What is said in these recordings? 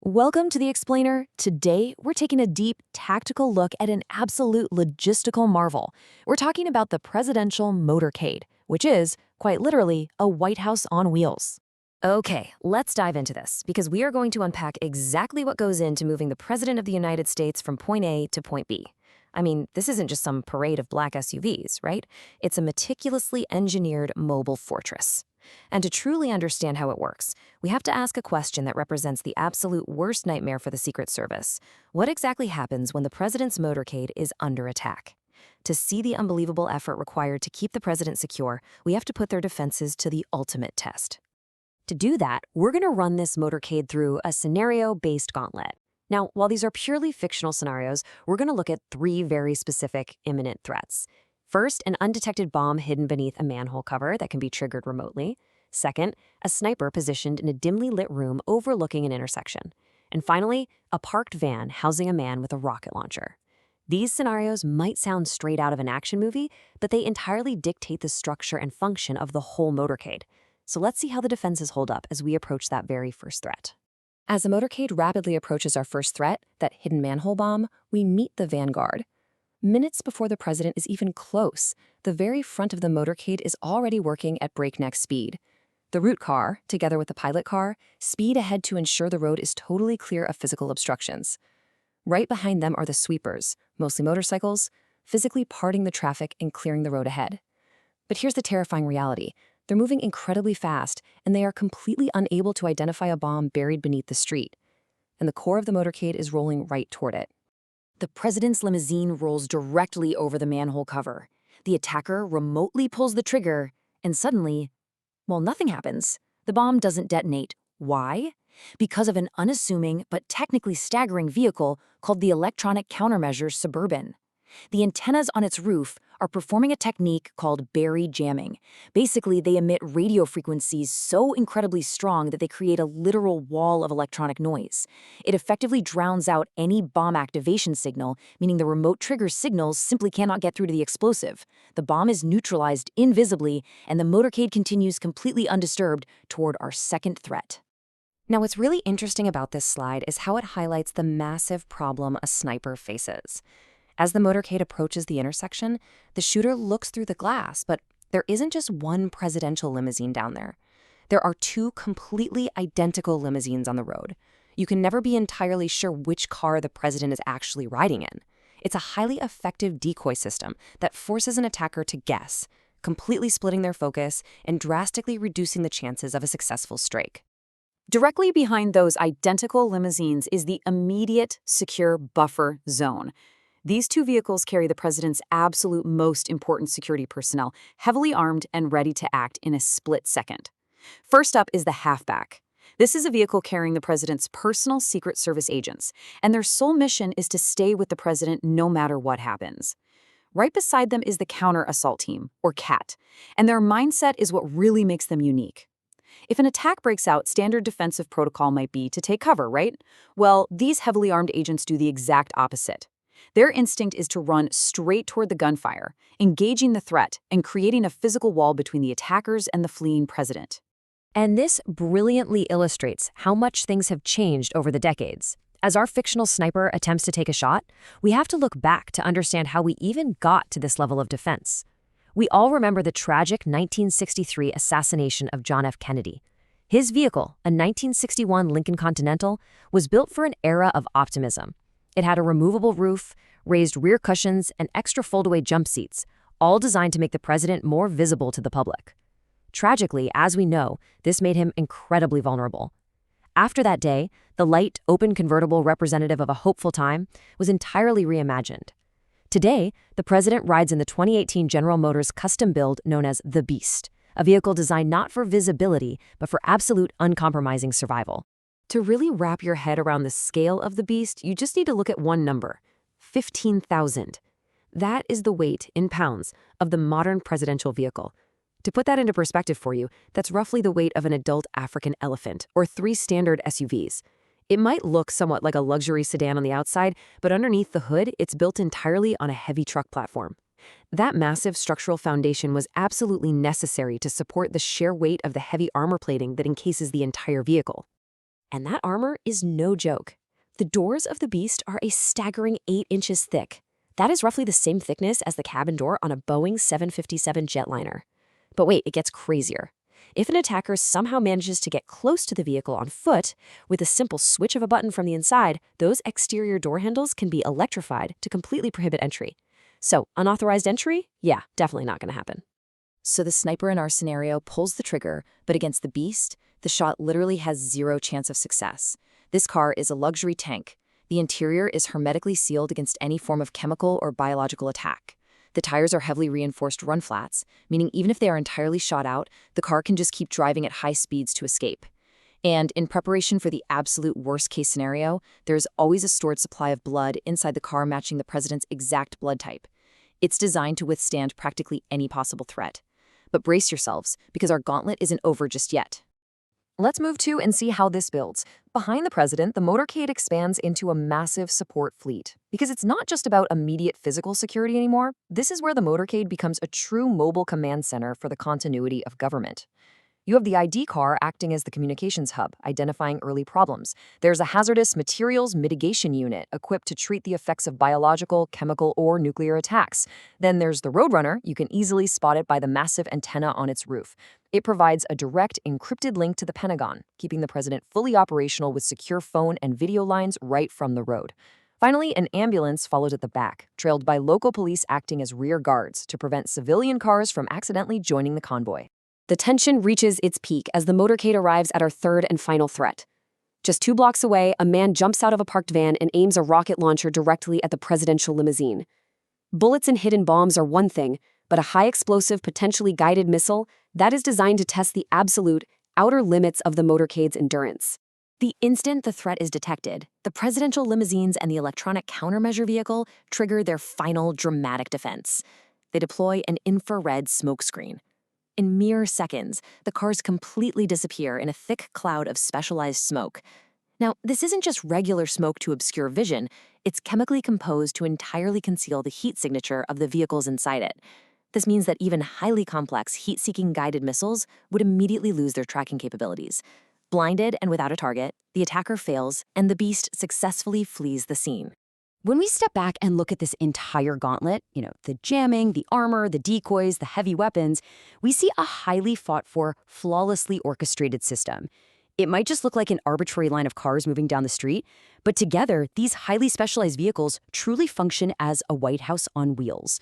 Welcome to the Explainer. Today, we're taking a deep, tactical look at an absolute logistical marvel. We're talking about the presidential motorcade, which is, quite literally, a White House on wheels. Okay, let's dive into this, because we are going to unpack exactly what goes into moving the President of the United States from point A to point B. I mean, this isn't just some parade of black SUVs, right? It's a meticulously engineered mobile fortress. And to truly understand how it works, we have to ask a question that represents the absolute worst nightmare for the Secret Service. What exactly happens when the president's motorcade is under attack? To see the unbelievable effort required to keep the president secure, we have to put their defenses to the ultimate test. To do that, we're going to run this motorcade through a scenario-based gauntlet. Now, while these are purely fictional scenarios, we're going to look at three very specific imminent threats. First, an undetected bomb hidden beneath a manhole cover that can be triggered remotely. Second, a sniper positioned in a dimly lit room overlooking an intersection. And finally, a parked van housing a man with a rocket launcher. These scenarios might sound straight out of an action movie, but they entirely dictate the structure and function of the whole motorcade. So let's see how the defenses hold up as we approach that very first threat. As the motorcade rapidly approaches our first threat, that hidden manhole bomb, we meet the vanguard. Minutes before the president is even close, the very front of the motorcade is already working at breakneck speed. The route car, together with the pilot car, speed ahead to ensure the road is totally clear of physical obstructions. Right behind them are the sweepers, mostly motorcycles, physically parting the traffic and clearing the road ahead. But here's the terrifying reality. They're moving incredibly fast, and they are completely unable to identify a bomb buried beneath the street. And the core of the motorcade is rolling right toward it. The president's limousine rolls directly over the manhole cover. The attacker remotely pulls the trigger, and suddenly, well, nothing happens. The bomb doesn't detonate. Why? Because of an unassuming but technically staggering vehicle called the Electronic Countermeasure Suburban. The antennas on its roof are performing a technique called Barri Jamming. Basically, they emit radio frequencies so incredibly strong that they create a literal wall of electronic noise. It effectively drowns out any bomb activation signal, meaning the remote trigger signals simply cannot get through to the explosive. The bomb is neutralized invisibly, and the motorcade continues completely undisturbed toward our second threat. Now, what's really interesting about this slide is how it highlights the massive problem a sniper faces. As the motorcade approaches the intersection, the shooter looks through the glass, but there isn't just one presidential limousine down there. There are two completely identical limousines on the road. You can never be entirely sure which car the president is actually riding in. It's a highly effective decoy system that forces an attacker to guess, completely splitting their focus and drastically reducing the chances of a successful strike. Directly behind those identical limousines is the immediate, secure buffer zone. These two vehicles carry the president's absolute most important security personnel, heavily armed and ready to act in a split second. First up is the Halfback. This is a vehicle carrying the president's personal Secret Service agents, and their sole mission is to stay with the president no matter what happens. Right beside them is the Counter Assault Team, or CAT, and their mindset is what really makes them unique. If an attack breaks out, standard defensive protocol might be to take cover, right? Well, these heavily armed agents do the exact opposite. Their instinct is to run straight toward the gunfire, engaging the threat and creating a physical wall between the attackers and the fleeing president. And this brilliantly illustrates how much things have changed over the decades. As our fictional sniper attempts to take a shot, we have to look back to understand how we even got to this level of defense. We all remember the tragic 1963 assassination of John F. Kennedy. His vehicle, a 1961 Lincoln Continental, was built for an era of optimism. It had a removable roof, raised rear cushions, and extra foldaway jump seats, all designed to make the president more visible to the public. Tragically, as we know, this made him incredibly vulnerable. After that day, the light, open convertible representative of a hopeful time was entirely reimagined. Today, the president rides in the 2018 General Motors custom build known as the Beast, a vehicle designed not for visibility, but for absolute uncompromising survival. To really wrap your head around the scale of the beast, you just need to look at one number: 15,000. That is the weight, in pounds, of the modern presidential vehicle. To put that into perspective for you, that's roughly the weight of an adult African elephant, or 3 standard SUVs. It might look somewhat like a luxury sedan on the outside, but underneath the hood, it's built entirely on a heavy truck platform. That massive structural foundation was absolutely necessary to support the sheer weight of the heavy armor plating that encases the entire vehicle. And that armor is no joke. The doors of the beast are a staggering 8 inches thick. That is roughly the same thickness as the cabin door on a Boeing 757 jetliner. But wait, it gets crazier. If an attacker somehow manages to get close to the vehicle on foot, with a simple switch of a button from the inside, those exterior door handles can be electrified to completely prohibit entry. So, unauthorized entry? Yeah, definitely not going to happen. So the sniper in our scenario pulls the trigger, but against the beast, the shot literally has zero chance of success. This car is a luxury tank. The interior is hermetically sealed against any form of chemical or biological attack. The tires are heavily reinforced run flats, meaning even if they are entirely shot out, the car can just keep driving at high speeds to escape. And in preparation for the absolute worst-case scenario, there's always a stored supply of blood inside the car matching the president's exact blood type. It's designed to withstand practically any possible threat. But brace yourselves, because our gauntlet isn't over just yet. Let's move to and see how this builds. Behind the president, the motorcade expands into a massive support fleet. Because it's not just about immediate physical security anymore, this is where the motorcade becomes a true mobile command center for the continuity of government. You have the ID car acting as the communications hub, identifying early problems. There's a hazardous materials mitigation unit equipped to treat the effects of biological, chemical, or nuclear attacks. Then there's the Roadrunner. You can easily spot it by the massive antenna on its roof. It provides a direct, encrypted link to the Pentagon, keeping the president fully operational with secure phone and video lines right from the road. Finally, an ambulance follows at the back, trailed by local police acting as rear guards to prevent civilian cars from accidentally joining the convoy. The tension reaches its peak as the motorcade arrives at our third and final threat. Just 2 blocks away, a man jumps out of a parked van and aims a rocket launcher directly at the presidential limousine. Bullets and hidden bombs are one thing, but a high-explosive, potentially guided missile, that is designed to test the absolute, outer limits of the motorcade's endurance. The instant the threat is detected, the presidential limousines and the electronic countermeasure vehicle trigger their final dramatic defense. They deploy an infrared smokescreen. In mere seconds, the cars completely disappear in a thick cloud of specialized smoke. Now, this isn't just regular smoke to obscure vision, it's chemically composed to entirely conceal the heat signature of the vehicles inside it. This means that even highly complex heat-seeking guided missiles would immediately lose their tracking capabilities. Blinded and without a target, the attacker fails, and the beast successfully flees the scene. When we step back and look at this entire gauntlet, the jamming, the armor, the decoys, the heavy weapons, we see a highly fought-for, flawlessly orchestrated system. It might just look like an arbitrary line of cars moving down the street, but together, these highly specialized vehicles truly function as a White House on wheels.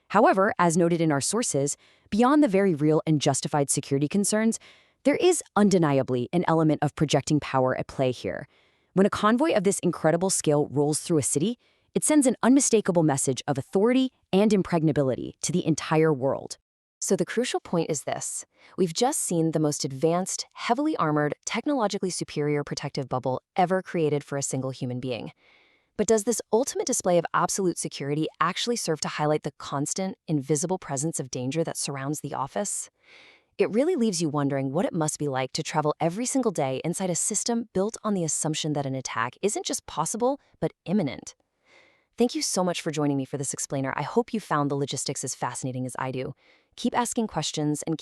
However, as noted in our sources, beyond the very real and justified security concerns, there is undeniably an element of projecting power at play here. When a convoy of this incredible scale rolls through a city, it sends an unmistakable message of authority and impregnability to the entire world. So the crucial point is this. We've just seen the most advanced, heavily armored, technologically superior protective bubble ever created for a single human being. But does this ultimate display of absolute security actually serve to highlight the constant, invisible presence of danger that surrounds the office? It really leaves you wondering what it must be like to travel every single day inside a system built on the assumption that an attack isn't just possible, but imminent. Thank you so much for joining me for this explainer. I hope you found the logistics as fascinating as I do. Keep asking questions and keep